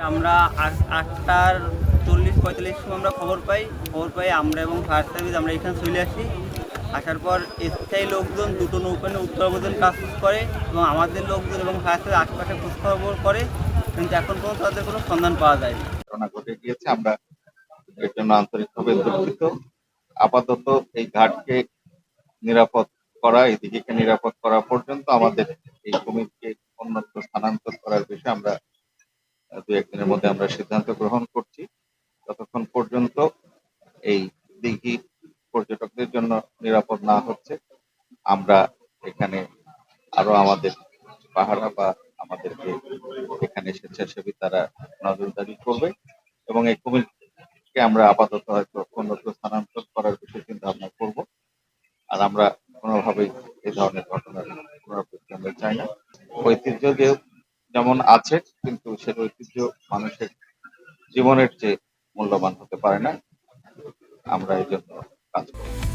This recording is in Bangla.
আমরা 8:40-45 সময় আমরা খবর পাই আমরা এবং ফায়ার সার্ভিস আমরা এখানে চলে আসি। আসার পর স্থায়ী লোকজন দুটো নৌকা নিয়ে উদ্ধার অভিযান কাজ করে এবং আমাদের লোকজন এবং ফায়ার সার্ভিস আশপাশে খোঁজখবর করে, কিন্তু এখন পর্যন্ত তাদের কোনো সন্ধান পাওয়া যায়নি। ঘটনা ঘটে গিয়েছে, আমরা এর জন্য আন্তরিকভাবে দুঃখিত। আপাতত এই ঘাটকে নিরাপদ করা, এই দিঘিকে নিরাপদ করা পর্যন্ত আমাদের এই কুমিরকে অন্যত্র স্থানান্তর করার বিষয়ে আমরা দু একদিনের মধ্যে আমরা সিদ্ধান্ত গ্রহণ করছি। যতক্ষণ পর্যন্ত এই দিঘি পর্যটকদের জন্য নিরাপদ না হচ্ছে, আমরা এখানে আরো আমাদের পাহারা বা আমাদেরকে এখানে স্বেচ্ছাসেবী তারা নজরদারি করবে এবং এই কুমিরকে আমরা আপাতত হয়তো অন্যত্র স্থানান্তর করার বিষয়ে চিন্তা ভাবনা করবো। আর আমরা কোনোভাবেই এই ধরনের ঘটনার পুনরাবৃত্তি আমরা চাই না। ঐতিহ্য যেমন আছে, কিন্তু সেই ঐতিহ্য মানুষের জীবনের চেয়ে মূল্যবান হতে পারে না। আমরা এই জন্য কাজ করব।